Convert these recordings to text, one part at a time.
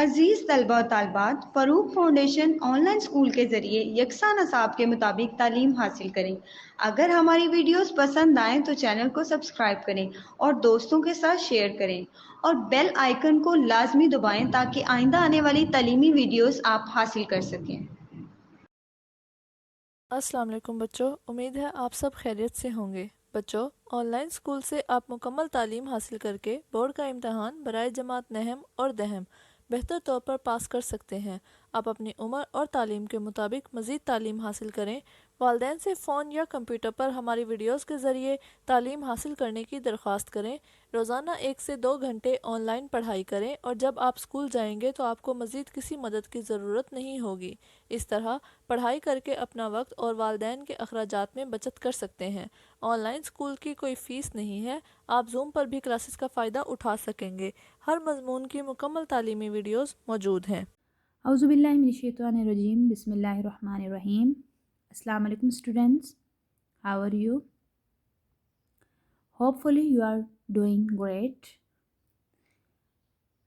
अजीज़ तलबा और तालबात, Farooq foundation online school के ज़रिए यकसा नसाब के मुताबिक तालीम हासिल करें। अगर हमारी वीडियोस पसंद आएँ तो चैनल को सब्सक्राइब करें और दोस्तों के साथ शेयर करें और बेल आइकन को लाजमी दबाएं ताकि आइंदा आने वाली तालीमी वीडियोस आप हासिल कर सकें। अस्सलाम वालेकुम बच्चों, उम्मीद है आप सब खैरियत से होंगे। बच्चों, ऑनलाइन स्कूल से आप मुकम्मल तालीम हासिल करके बोर्ड का इम्तहान बराए जमात नहम और दहम बेहतर तौर पर पास कर सकते हैं। आप अपनी उम्र और तालीम के मुताबिक मज़ीद तालीम हासिल करें। वालदैन से फ़ोन या कंप्यूटर पर हमारी वीडियोस के ज़रिए तालीम हासिल करने की दरख्वास्त करें। रोज़ाना 1 से 2 घंटे ऑनलाइन पढ़ाई करें और जब आप स्कूल जाएंगे तो आपको मज़ीद किसी मदद की ज़रूरत नहीं होगी। इस तरह पढ़ाई करके अपना वक्त और वालदैन के अखराजात में बचत कर सकते हैं। ऑनलाइन स्कूल की कोई फ़ीस नहीं है। आप जूम पर भी क्लासेस का फ़ायदा उठा सकेंगे। हर मजमून की मुकम्मल तालीमी वीडियोस मौजूद हैं। औज़ुबिल्लाहिमिनश्शैतानिर्रजीम बिस्मिल्लाहिर्रहमानिर्रहीम। अस्सलाम वालेकुम students, how are you? Hopefully you are doing great,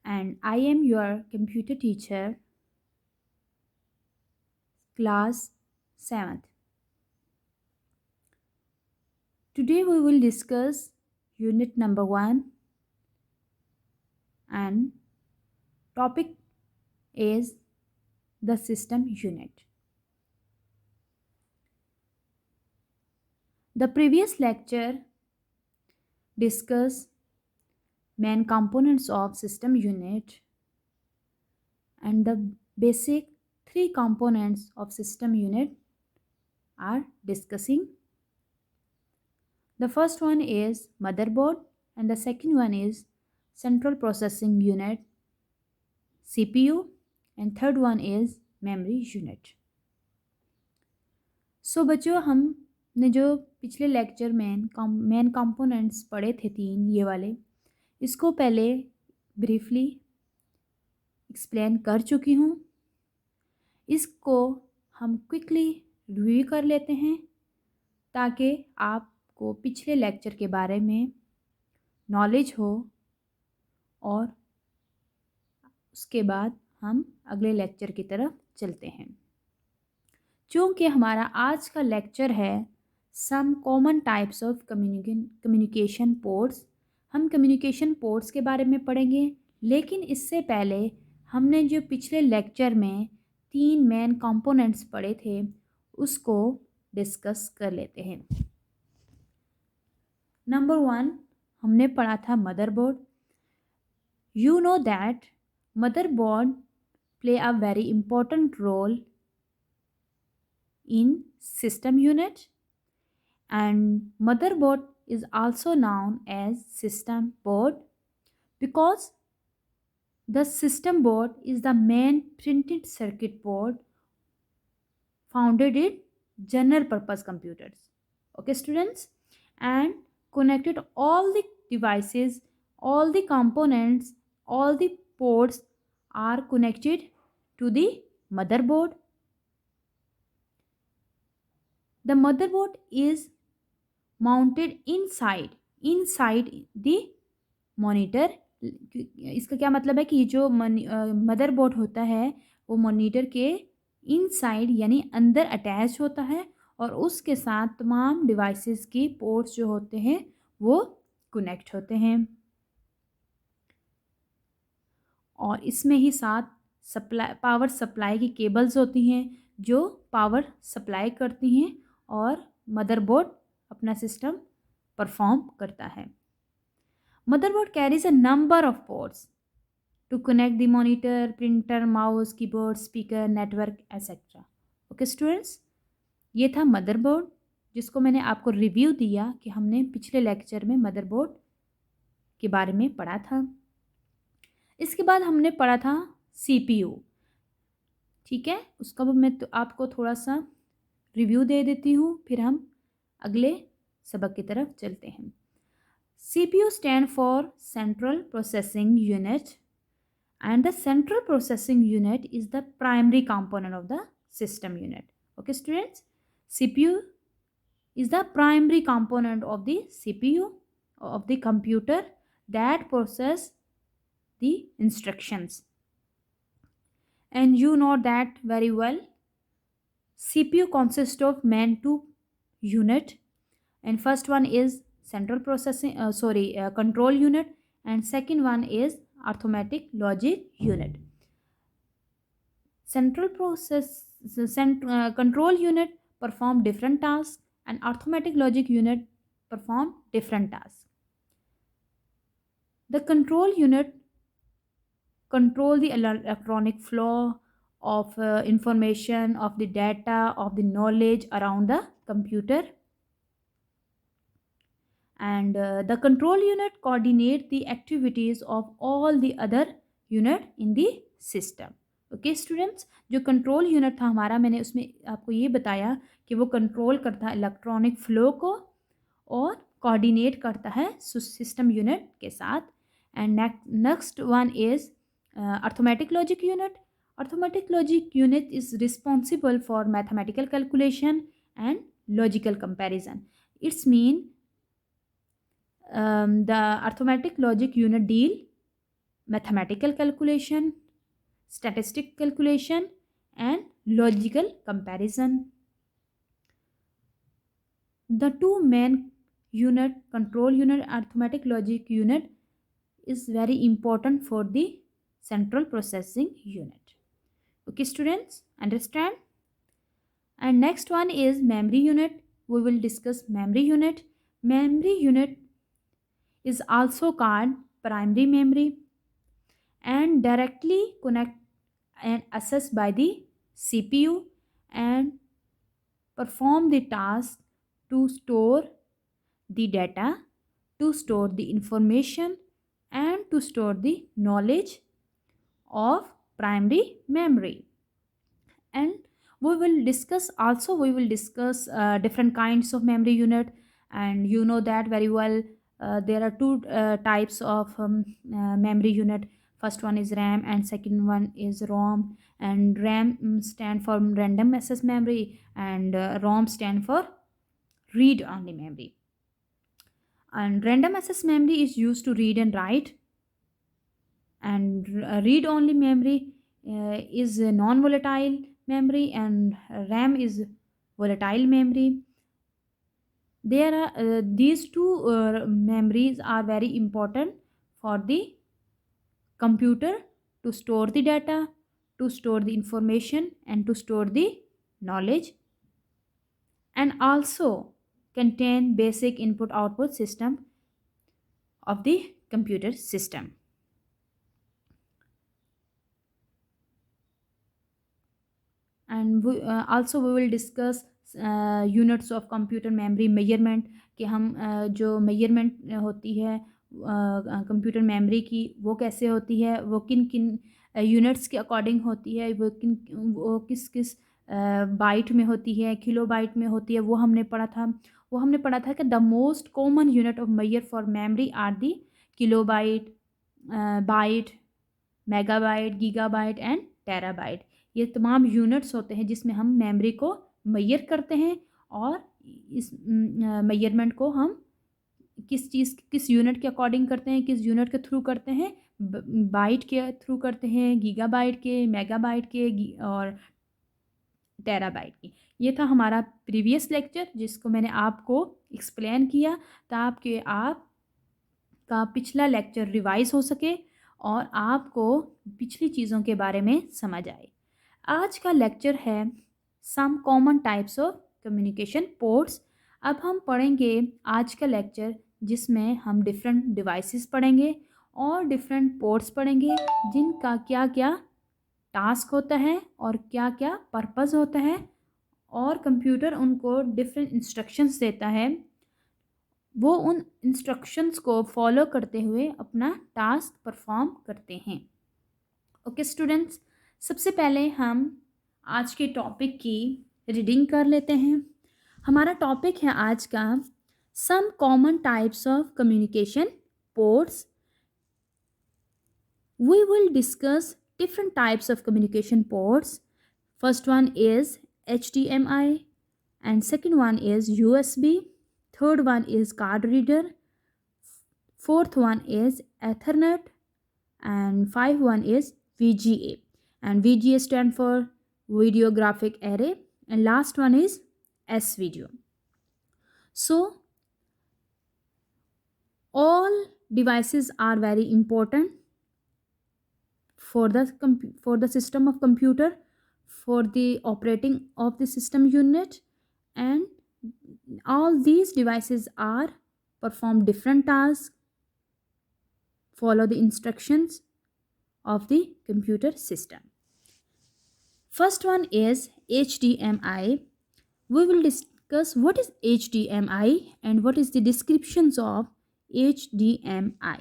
and I am your computer teacher, class 7th. Today we will discuss unit number 1, and topic is the system unit. The previous lecture discussed main components of system unit and the basic 3 components of system unit are discussing. The first one is motherboard and the second one is central processing unit, CPU, and third one is memory unit. So बच्चों, हमने जो पिछले lecture में main components पढ़े थे 3 ये वाले, इसको पहले ब्रीफली एक्सप्लेन कर चुकी हूँ। इसको हम क्विकली रिव्यू कर लेते हैं ताकि आपको पिछले लेक्चर के बारे में नॉलेज हो और उसके बाद हम अगले लेक्चर की तरफ चलते हैं। चूँकि हमारा आज का लेक्चर है some common types of communication ports, हम कम्युनिकेशन पोर्ट्स के बारे में पढ़ेंगे, लेकिन इससे पहले हमने जो पिछले लेक्चर में 3 मेन कंपोनेंट्स पढ़े थे उसको डिस्कस कर लेते हैं। नंबर 1 हमने पढ़ा था motherboard. You know that motherboard play a very important role in system unit, and motherboard is also known as system board because the system board is the main printed circuit board founded in general purpose computers. Okay students, and connected all the devices, all the components, all the ports are connected to the motherboard. The motherboard is mounted inside the monitor. इसका क्या मतलब है कि जो motherboard होता है वो monitor के इनसाइड यानी अंदर अटैच होता है और उसके साथ तमाम डिवाइसेस की पोर्ट्स जो होते हैं वो कनेक्ट होते हैं और इसमें ही साथ पावर सप्लाई की केबल्स होती हैं जो पावर सप्लाई करती हैं और मदरबोर्ड अपना सिस्टम परफॉर्म करता है। Motherboard carries a number of ports to connect the monitor, printer, mouse, keyboard, speaker, network etcetera. Okay students, ये था मदरबोर्ड जिसको मैंने आपको रिव्यू दिया कि हमने पिछले लेक्चर में मदरबोर्ड के बारे में पढ़ा था। इसके बाद हमने पढ़ा था CPU। ठीक है, उसका भी मैं तो आपको थोड़ा सा रिव्यू दे देती हूँ, फिर हम अगले सबक की तरफ चलते हैं। CPU stand for central processing unit and the central processing unit is the primary component of the system unit. Okay students, CPU is the primary component of the CPU of the computer that process the instructions. and you know that very well. CPU consists of main two unit, and first one is central processing control unit, and second one is arithmetic logic unit. Central control unit perform different tasks, and arithmetic logic unit perform different tasks. The control unit control the electronic flow of information, of the data, of the knowledge around the computer, and the control unit coordinate the activities of all the other unit in the system. Okay students, जो control unit था हमारा, मैंने उसमें आपको ये बताया कि वो कंट्रोल करता है इलेक्ट्रॉनिक फ्लो को और कोऑर्डिनेट करता है सिस्टम यूनिट के साथ. And next one is arithmetic logic unit. Arithmetic logic unit is responsible for mathematical calculation and logical comparison. It's mean the arithmetic logic unit deal mathematical calculation, statistic calculation, and logical comparison. The two main unit, control unit, arithmetic logic unit, is very important for the central processing unit. Okay students, understand? And next one is memory unit. We will discuss memory unit. Memory unit is also called primary memory and directly connect and accessed by the CPU and perform the task to store the data, to store the information, and to store the knowledge of primary memory. And we will discuss different kinds of memory unit, and you know that very well. There are two types of memory unit. First one is RAM and second one is ROM. And RAM stand for random access memory, and ROM stand for read only memory. And random access memory is used to read and write, and read only memory is a non volatile memory, and RAM is volatile memory. There are these two memories are very important for the computer to store the data, to store the information, and to store the knowledge, and also contain basic input output system of the computer system. And also we will discuss units of computer memory measurement, कि हम जो measurement होती है computer memory की, वो कैसे होती है, वो किन किन यूनिट्स के अकॉर्डिंग होती है, वो किस किस बाइट में होती है, किलो बाइट में होती है, वो हमने पढ़ा था कि the most common unit of measure for memory are the kilobyte, byte, megabyte, gigabyte and terabyte. ये तमाम यूनिट्स होते हैं जिसमें हम मेमोरी को मेजर करते हैं, और इस मेजरमेंट को हम किस यूनिट के अकॉर्डिंग करते हैं, किस यूनिट के थ्रू करते हैं, बाइट के थ्रू करते हैं, गीगाबाइट के, मेगाबाइट के और टेराबाइट की. ये था हमारा प्रीवियस लेक्चर जिसको मैंने आपको एक्सप्लेन किया ताकि आपका पिछला लेक्चर रिवाइज हो सके और आपको पिछली चीज़ों के बारे में समझ आए. आज का लेक्चर है some common types of communication ports. अब हम पढ़ेंगे आज का लेक्चर जिसमें हम डिफरेंट डिवाइसेस पढ़ेंगे और डिफरेंट पोर्ट्स पढ़ेंगे जिनका क्या क्या टास्क होता है और क्या क्या पर्पस होता है, और कंप्यूटर उनको डिफरेंट इंस्ट्रक्शंस देता है, वो उन इंस्ट्रक्शंस को फॉलो करते हुए अपना टास्क परफॉर्म करते हैं. ओके स्टूडेंट्स, सबसे पहले हम आज के टॉपिक की रीडिंग कर लेते हैं. हमारा टॉपिक है आज का some common types of communication ports. We will discuss different types of communication ports. First one is HDMI, and second one is USB. Third one is card reader. Fourth one is Ethernet, and fifth one is VGA. and VGA stand for video graphic array, and last one is S video. So all devices are very important for the system of computer, for the operating of the system unit, and all these devices are perform different tasks, follow the instructions of the computer system. First one is HDMI. We will discuss what is HDMI and what is the descriptions of HDMI.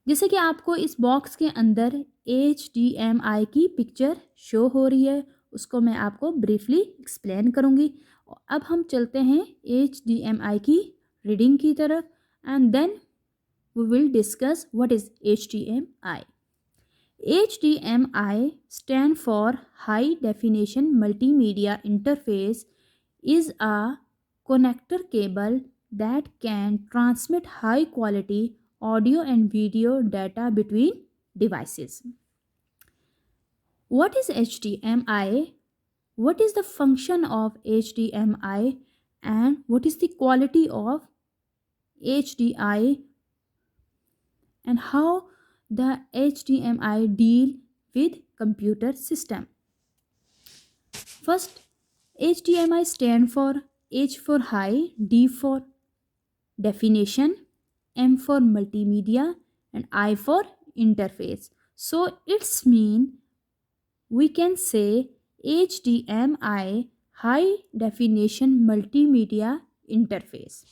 जैसे कि आपको इस box के अंदर HDMI की picture show हो रही है, उसको मैं आपको ब्रीफली एक्सप्लेन करूँगी. अब हम चलते हैं HDMI की रीडिंग की तरफ, and then we will discuss what is HDMI. HDMI stand for High Definition Multimedia Interface, is a connector cable that can transmit high quality audio and video data between devices. What is HDMI? What is the function of HDMI and what is the quality of HDMI and how the HDMI deal with computer system? First, HDMI stand for H for high, D for definition, M for multimedia, and I for interface. So it's mean we can say HDMI, high definition multimedia interface,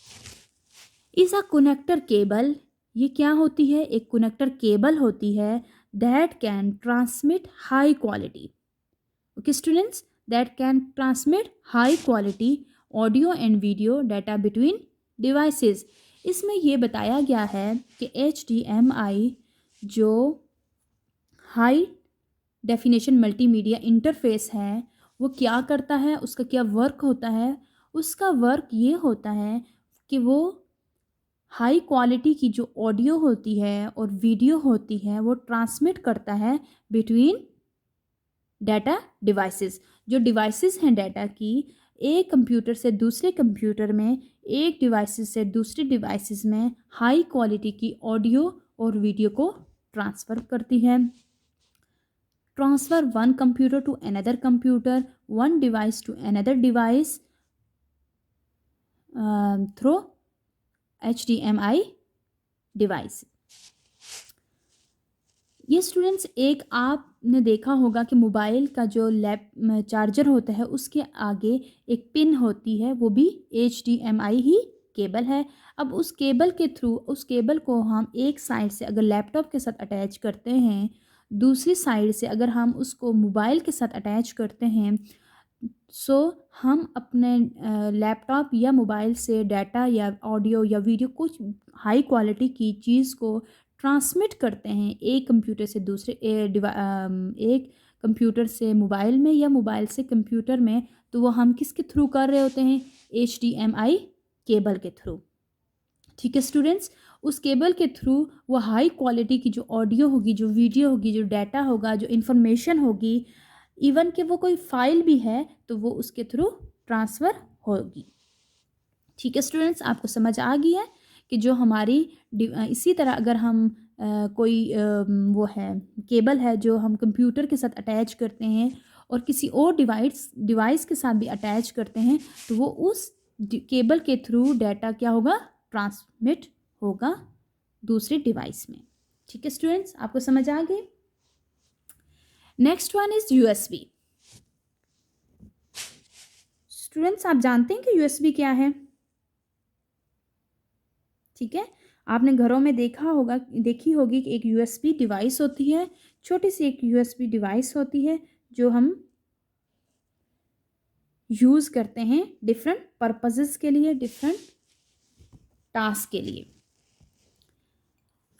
is a connector cable. ये क्या होती है? एक connector cable होती है that can transmit high quality. Okay students, that can transmit high quality audio and video data between devices. इसमें ये बताया गया है कि HDMI जो हाई डेफिनेशन मल्टीमीडिया इंटरफेस है वो क्या करता है, उसका क्या वर्क होता है? उसका वर्क ये होता है कि वो हाई क्वालिटी की जो ऑडियो होती है और वीडियो होती है वो ट्रांसमिट करता है बिटवीन डाटा डिवाइसेस. जो डिवाइसेस हैं डाटा की, एक कंप्यूटर से दूसरे कंप्यूटर में, एक डिवाइसेस से दूसरे डिवाइसेस में हाई क्वालिटी की ऑडियो और वीडियो को ट्रांसफ़र करती है. Transfer one computer to another computer, one device to another device through HDMI device. ये स्टूडेंट्स, एक आपने देखा होगा कि मोबाइल का जो चार्जर होता है उसके आगे एक पिन होती है, वो भी HDMI ही केबल है. अब उस केबल के थ्रू, उस केबल को हम एक साइड से अगर लैपटॉप के साथ अटैच करते हैं, दूसरी साइड से अगर हम उसको मोबाइल के साथ अटैच करते हैं, सो हम अपने लैपटॉप या मोबाइल से डाटा या ऑडियो या वीडियो कुछ हाई क्वालिटी की चीज़ को ट्रांसमिट करते हैं एक कंप्यूटर से दूसरे एक कंप्यूटर से मोबाइल में या मोबाइल से कंप्यूटर में. तो वो हम किसके थ्रू कर रहे होते हैं? HDMI केबल के थ्रू. ठीक है स्टूडेंट्स, उस केबल के थ्रू वो हाई क्वालिटी की जो ऑडियो होगी, जो वीडियो होगी, जो डाटा होगा, जो इन्फॉर्मेशन होगी, इवन कि वो कोई फाइल भी है तो वो उसके थ्रू ट्रांसफ़र होगी. ठीक है स्टूडेंट्स, आपको समझ आ गई है कि जो हमारी इसी तरह अगर हम कोई वो है केबल है जो हम कंप्यूटर के साथ अटैच करते हैं और किसी और डिवाइस के साथ भी अटैच करते हैं, तो वो उस केबल के थ्रू डाटा क्या होगा? ट्रांसमिट होगा दूसरे डिवाइस में. ठीक है स्टूडेंट्स, आपको समझ आ गई. Next one is USB. Students, आप जानते हैं कि USB क्या है? ठीक है, आपने घरों में देखी होगी कि एक USB डिवाइस होती है, छोटी सी एक USB डिवाइस होती है जो हम यूज़ करते हैं डिफरेंट पर्पसेस के लिए, डिफरेंट टास्क के लिए.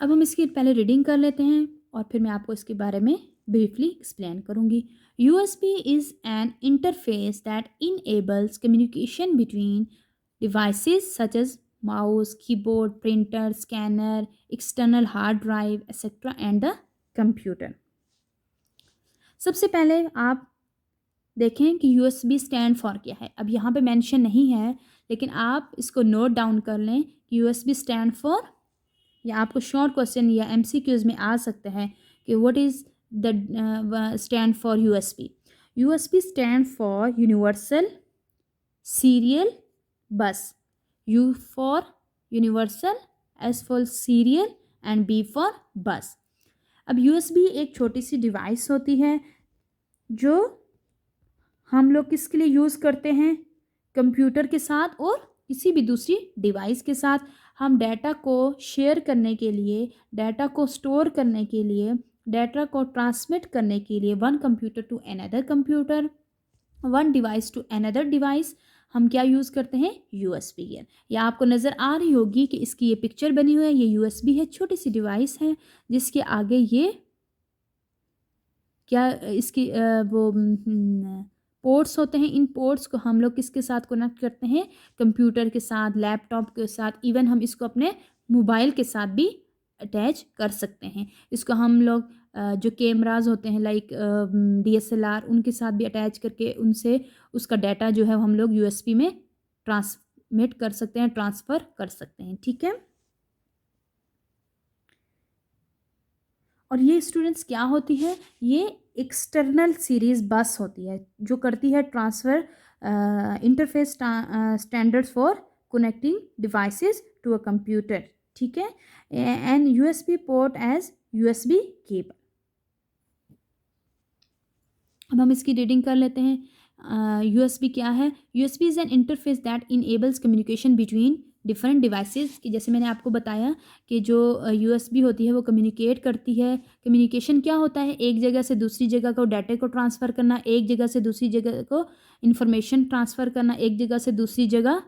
अब हम इसकी पहले रीडिंग कर लेते हैं और फिर मैं आपको इसके बारे में briefly explain करूँगी. USB is an interface that enables communication between devices such as mouse, keyboard, printer, scanner, external hard drive, etc. and the computer. सबसे पहले आप देखें कि यूएसबी स्टैंड फॉर क्या है। अब यहाँ पे मेंशन नहीं है, लेकिन आप इसको नोट डाउन कर लें कि यूएसबी स्टैंड फॉर, या आपको शॉर्ट क्वेश्चन या एमसीक्यूज में आ सकते हैं कि what is the stand for USB. USB stand for universal serial bus. U for universal, S for serial and B for bus. अब यूएसबी एक छोटी सी डिवाइस होती है जो हम लोग किसके लिए यूज़ करते हैं, कंप्यूटर के साथ और किसी भी दूसरी डिवाइस के साथ। हम डाटा को शेयर करने के लिए, डाटा को स्टोर करने के लिए, डाटा को ट्रांसमिट करने के लिए, one computer to another computer, one device to another device, हम क्या यूज़ करते हैं, यूएसबी है। या आपको नज़र आ रही होगी कि इसकी ये पिक्चर बनी हुई है, ये यूएसबी है, छोटी सी डिवाइस है जिसके आगे ये क्या इसकी वो पोर्ट्स होते हैं। इन पोर्ट्स को हम लोग किसके साथ कनेक्ट करते हैं, कंप्यूटर के साथ, लैपटॉप के साथ, इवन हम इसको अपने मोबाइल के साथ भी अटैच कर सकते हैं। इसको हम लोग जो कैमराज होते हैं लाइक डीएसएलआर, उनके साथ भी अटैच करके उनसे उसका डाटा जो है हम लोग यूएसबी में ट्रांसमिट कर सकते हैं, ट्रांसफ़र कर सकते हैं। ठीक है। और ये स्टूडेंट्स क्या होती है, ये एक्सटर्नल सीरीज़ बस होती है जो करती है transfer interface standards for connecting devices to a computer. ठीक है। And USB port as USB cable. अब हम इसकी रीडिंग कर लेते हैं। यूएसबी क्या है, USB is an interface that enables communication between different devices. कि जैसे मैंने आपको बताया कि जो यूएसबी होती है वो कम्युनिकेट करती है। कम्युनिकेशन क्या होता है, एक जगह से दूसरी जगह को डाटा को ट्रांसफ़र करना, एक जगह से दूसरी जगह को इंफॉर्मेशन ट्रांसफ़र करना, एक जगह से दूसरी जगह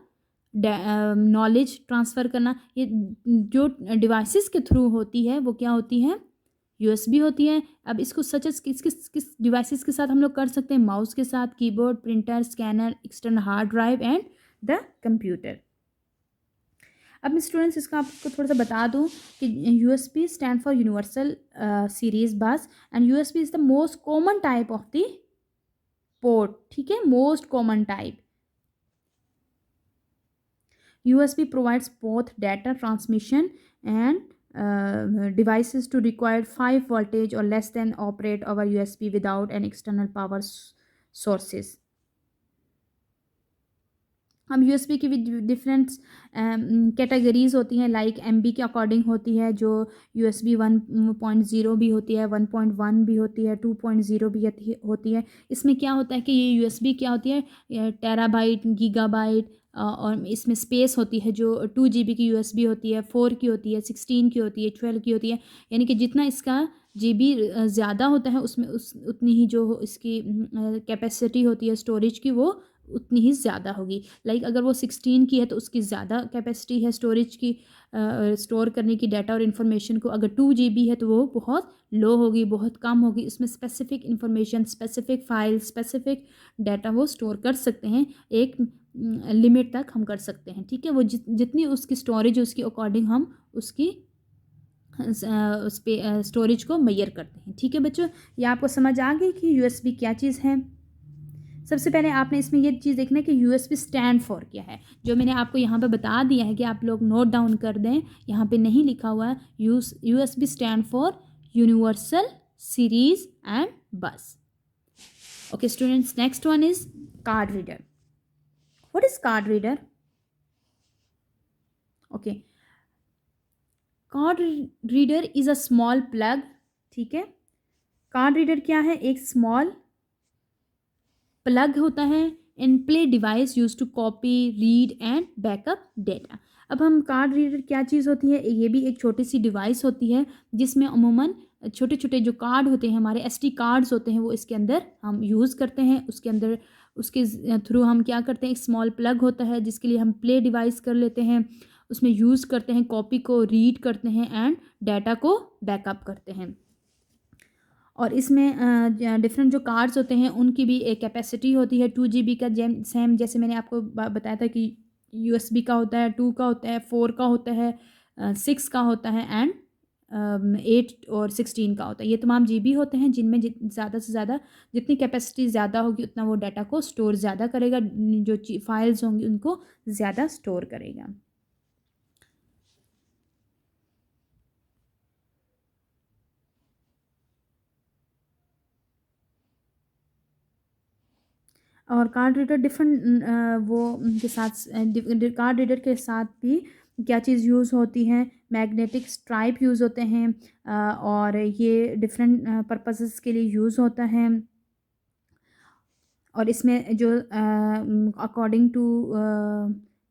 नॉलेज ट्रांसफ़र करना। ये जो डिवाइसेस के थ्रू होती है वो क्या होती है, यूएसबी होती है। अब इसको सच एज किस किस किस डिवाइसेस के साथ हम लोग कर सकते हैं, माउस के साथ, keyboard, printer, scanner, external hard drive and the computer. अब मैं स्टूडेंट्स इसका आपको थोड़ा सा बता दूं कि USB stand for universal series bus and USB is the most common type of the port. ठीक है, most common type. USB provides both data transmission and devices to require 5 voltage or less than operate over USB without an external power sources. हम USB की भी different categories होती हैं, like MB के according होती है, जो यूएसबी 1.0 भी होती है, 1.1 भी होती है, 2.0 भी होती है। इसमें क्या होता है कि ये यूएसबी क्या होती है, टेराबाइट, गीगाबाइट, और इसमें स्पेस होती है जो 2 GB की यूएसबी होती है, 4 की होती है, 16 की होती है, 12 की होती है। यानी कि जितना इसका GB ज़्यादा होता है उसमें उतनी ही जो इसकी कैपेसिटी होती है स्टोरेज की वो उतनी ही ज़्यादा होगी। लाइक अगर वो 16 की है तो उसकी ज़्यादा कैपेसिटी है स्टोरेज की, स्टोर करने की डाटा और इन्फॉर्मेशन को। अगर 2 GB है तो वो बहुत लो होगी, बहुत कम होगी। इसमें specific information, specific file, specific data वो स्टोर कर सकते हैं, एक लिमिट तक हम कर सकते हैं। ठीक है, वो जितनी उसकी स्टोरेज उसके अकॉर्डिंग हम उसकी उस पे स्टोरेज को मेजर करते हैं। ठीक है बच्चों, ये आपको समझ आ गई कि यूएसबी क्या चीज़ है। सबसे पहले आपने इसमें ये चीज़ देखना है कि यूएसबी स्टैंड फॉर क्या है, जो मैंने आपको यहाँ पे बता दिया है कि आप लोग नोट डाउन कर दें। यहाँ पे नहीं लिखा हुआ है, USB stand for universal series and bus. Okay students, next one is card reader. What is card reader? Okay, card reader is a small plug. ठीक है, कार्ड रीडर क्या है, एक स्मॉल प्लग होता है in play device use to copy, read and backup data. अब हम card reader क्या चीज़ होती है, ये भी एक छोटी सी डिवाइस होती है जिसमें अमूमन छोटे छोटे जो कार्ड होते हैं, हमारे एसडी कार्ड्स होते हैं, वो इसके अंदर हम यूज़ करते हैं। उसके अंदर उसके थ्रू हम क्या करते हैं, एक स्मॉल प्लग होता है जिसके लिए हम प्ले डिवाइस कर लेते हैं, उसमें यूज़ करते हैं, कॉपी को रीड करते हैं एंड डाटा को बैकअप करते हैं। और इसमें डिफरेंट जो कार्ड्स होते हैं उनकी भी एक कैपेसिटी होती है 2 GB का। सेम जैसे मैंने आपको बताया था कि यूएसबी का होता है 2 का होता है, 4 का होता है, 6 का होता है एंड 8 और 16 का होता है। ये तमाम जीबी होते हैं जिनमें ज़्यादा से ज़्यादा जितनी कैपेसिटी ज़्यादा होगी उतना वो डाटा को स्टोर ज़्यादा करेगा, जो फाइल्स होंगी उनको ज़्यादा स्टोर करेगा। और कार्ड रीडर डिफरेंट वो के साथ कार्ड रीडर के साथ भी क्या चीज़ यूज़ होती है, मैग्नेटिक स्ट्राइप यूज़ होते हैं, और ये डिफरेंट पर्पसेस के लिए यूज़ होता है। और इसमें जो अकॉर्डिंग टू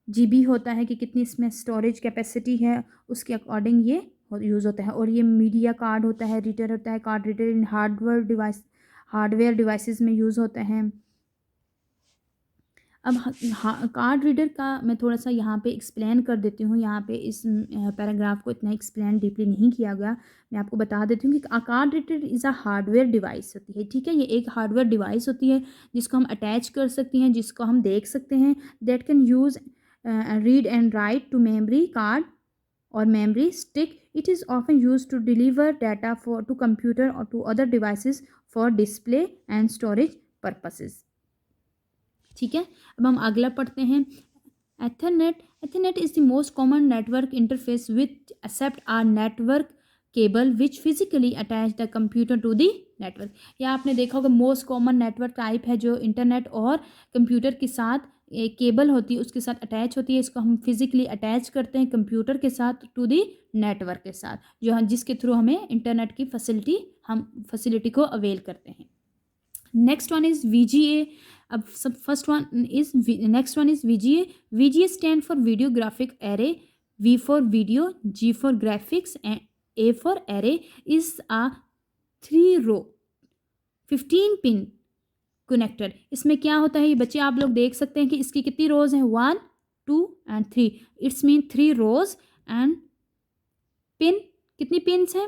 जीबी होता है कि कितनी इसमें स्टोरेज कैपेसिटी है, उसके अकॉर्डिंग ये यूज़ होता है। और ये मीडिया कार्ड होता है, रीडर होता है, कार्ड रीडर इन हार्डवेयर डिवाइसेस में यूज़ होता है। अब कार्ड रीडर का मैं थोड़ा सा यहाँ पे एक्सप्लेन कर देती हूँ। यहाँ पे इस पैराग्राफ को इतना एक्सप्लेन डीपली नहीं किया गया, मैं आपको बता देती हूँ कि card reader is a hardware device होती है, ठीक है। ये एक हार्डवेयर डिवाइस होती है जिसको हम अटैच कर सकते हैं, जिसको हम देख सकते हैं, that can use read and write to memory card और memory stick. It is often used to deliver data to computer or to other devices for display and storage purposes. ठीक है, अब हम अगला पढ़ते हैं। Ethernet is the most common network interface which accept a network cable which physically attach the computer to the network. या आपने देखा होगा मोस्ट कॉमन नेटवर्क टाइप है जो इंटरनेट और कंप्यूटर के साथ एक केबल होती है उसके साथ अटैच होती है। इसको हम फिजिकली अटैच करते हैं कंप्यूटर के साथ टू दी नेटवर्क के साथ, जो हम जिसके थ्रू हमें इंटरनेट की फैसिलिटी को अवेल करते हैं। Next one is VGA। अब सब first one is next one is VGA। VGA stand for video graphic array, V for video, G for graphics and A for array is a 3 row 15 pin connector. इसमें क्या होता है ये बच्चे आप लोग देख सकते हैं कि इसकी कितनी रोज हैं, 1 2 and 3। It's mean 3 rows and pin कितनी पिन्स हैं,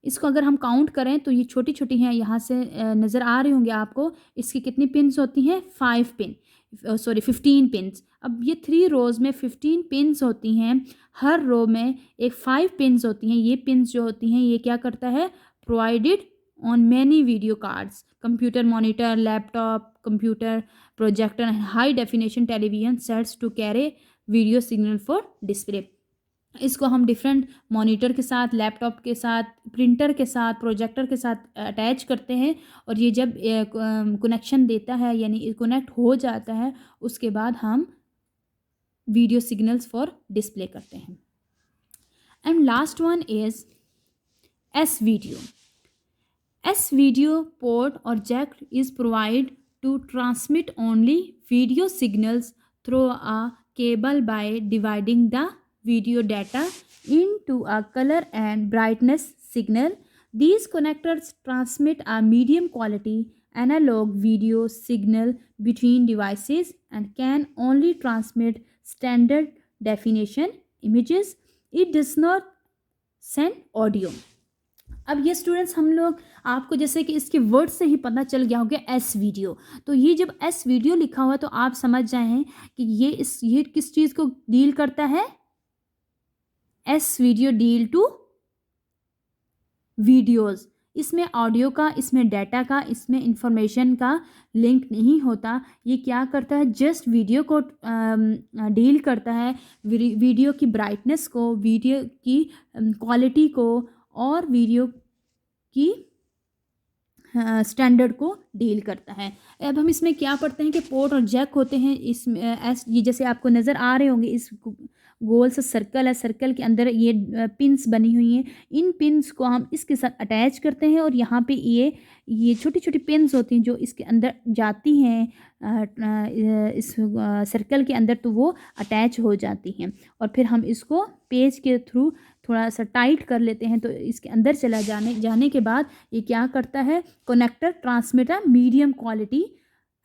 इसको अगर हम काउंट करें तो ये छोटी छोटी हैं, यहाँ से नज़र आ रही होंगी आपको। इसकी कितनी पिन्स होती हैं, 15 पिन्स। अब ये 3 रोज़ में 15 पिन्स होती हैं, हर रो में एक 5 पिन्स होती हैं। ये पिन्स जो होती हैं ये क्या करता है, provided on many video cards, computer monitor, laptop, computer projector and high definition television sets to carry video signal for display. इसको हम डिफरेंट मॉनिटर के साथ, लैपटॉप के साथ, प्रिंटर के साथ, प्रोजेक्टर के साथ अटैच करते हैं और ये जब कनेक्शन देता है यानी कनेक्ट हो जाता है उसके बाद हम वीडियो सिग्नल्स फॉर डिस्प्ले करते हैं। And last one is S-Video। S-Video port or jack is provided to transmit only video signals through a cable by dividing the video data into a color and brightness signal. These connectors transmit a medium quality analog video signal between devices and can only transmit standard definition images. It does not send audio. अब ये students हम लोग आपको जैसे कि इसके word से ही पता चल गया होगा S-Video। तो ये जब S-Video लिखा हुआ है तो आप समझ जाएं कि ये किस चीज़ को डील करता है। S-Video deal to videos. इसमें ऑडियो का, इसमें डाटा का, इसमें इंफॉर्मेशन का लिंक नहीं होता। ये क्या करता है, जस्ट वीडियो को डील करता है, वीडियो की ब्राइटनेस को, वीडियो की क्वालिटी को और वीडियो की स्टैंडर्ड को डील करता है। अब हम इसमें क्या पढ़ते हैं कि पोर्ट और जैक होते हैं। इसमें ये जैसे आपको नज़र आ रहे होंगे, इस गोल सा सर्कल है, सर्कल के अंदर ये पिन्स बनी हुई हैं। इन पिन्स को हम इसके साथ अटैच करते हैं और यहाँ पे ये छोटी छोटी पिन्स होती हैं जो इसके अंदर जाती हैं इस सर्कल के अंदर, तो वो अटैच हो जाती हैं और फिर हम इसको पेज के थ्रू थोड़ा सा टाइट कर लेते हैं। तो इसके अंदर चला जाने के बाद ये क्या करता है, connector transmitter medium quality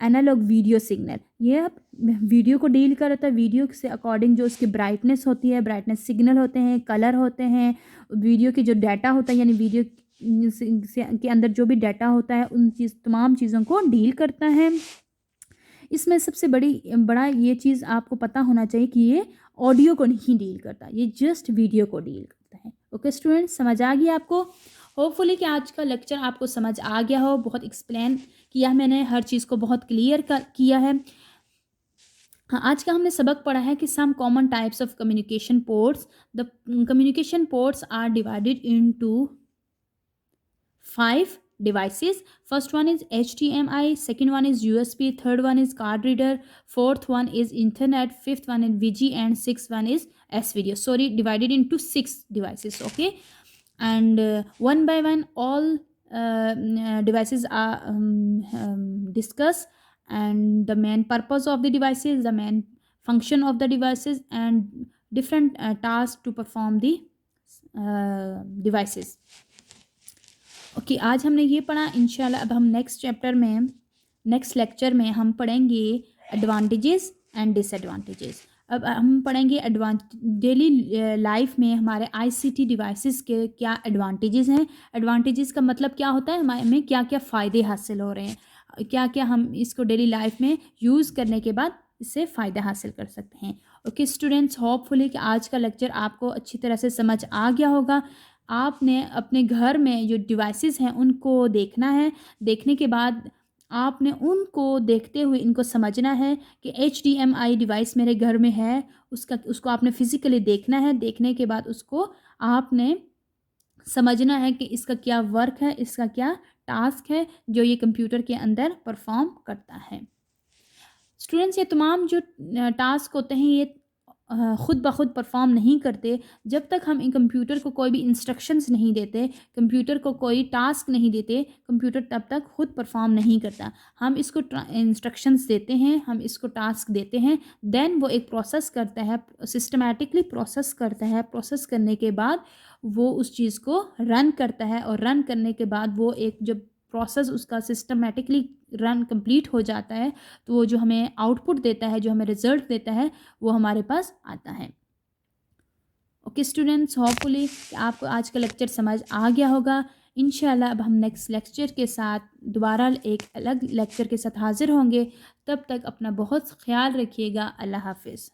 analogue video signal. ये वीडियो को डील करता है, वीडियो से अकॉर्डिंग जो उसकी ब्राइटनेस होती है, ब्राइटनेस सिग्नल होते हैं, कलर होते हैं, वीडियो की जो डाटा होता है यानी वीडियो के अंदर जो भी डाटा होता है उन तमाम चीज़ों को डील करता है। इसमें सबसे बड़ा ये चीज़ आपको पता होना चाहिए कि ये ऑडियो को नहीं डील करता, ये जस्ट वीडियो को डील करता है। ओके स्टूडेंट्स, समझ आ गया आपको? होपफुली कि आज का लेक्चर आपको समझ आ गया हो, बहुत एक्सप्लेन किया मैंने, हर चीज़ को बहुत क्लियर किया है। हाँ, आज का हमने सबक पढ़ा है कि some common types of communication ports. The communication ports are divided into 5 devices. First one is HDMI, second one is USB, third one is card reader, fourth one is internet, fifth one is VG, and sixth one is S video. Sorry, divided into 6 devices. Okay, and one by one all devices are discussed, and the main purpose of the devices, the main function of the devices, and different tasks to perform the devices. Okay आज हमने ये पढ़ा। इंशाल्लाह अब हम next chapter में, next lecture में हम पढ़ेंगे एडवांटेजेस एंड डिसएडवांटेजेस। अब हम पढ़ेंगे डेली लाइफ में हमारे आईसीटी डिवाइसेस के क्या एडवांटेजेस हैं। एडवांटेजेस का मतलब क्या होता है, हमारे में क्या क्या फ़ायदे हासिल हो रहे हैं, क्या क्या हम इसको डेली लाइफ में यूज़ करने के बाद इससे फ़ायदा हासिल कर सकते हैं। ओके स्टूडेंट्स, होपफुली कि आज का लेक्चर आपको अच्छी तरह से समझ आ गया होगा। आपने अपने घर में जो डिवाइसेस हैं उनको देखना है, देखने के बाद आपने उनको देखते हुए इनको समझना है कि HDMI डिवाइस मेरे घर में है, उसको आपने फ़िज़िकली देखना है। देखने के बाद उसको आपने समझना है कि इसका क्या वर्क है, इसका क्या टास्क है जो ये कंप्यूटर के अंदर परफॉर्म करता है। स्टूडेंट्स, ये तमाम जो टास्क होते हैं ये ख़ुद ब खुद परफॉर्म नहीं करते। जब तक हम इन कंप्यूटर को कोई भी इंस्ट्रक्शंस नहीं देते, कंप्यूटर को कोई टास्क नहीं देते, कंप्यूटर तब तक खुद परफॉर्म नहीं करता। हम इसको इंस्ट्रक्शंस देते हैं, हम इसको टास्क देते हैं, देन वो एक प्रोसेस करता है, सिस्टमेटिकली प्रोसेस करता है। प्रोसेस करने के बाद वो उस चीज़ को रन करता है, और रन करने के बाद वो एक जब प्रोसेस उसका सिस्टमेटिकली रन कंप्लीट हो जाता है तो वो जो हमें आउटपुट देता है, जो हमें रिज़ल्ट देता है, वो हमारे पास आता है। ओके स्टूडेंट्स, होपफुली आपको आज का लेक्चर समझ आ गया होगा। इंशाल्लाह अब हम नेक्स्ट लेक्चर के साथ दोबारा एक अलग लेक्चर के साथ हाज़िर होंगे। तब तक अपना बहुत ख्याल रखिएगा। अल्लाह हाफ़िज़।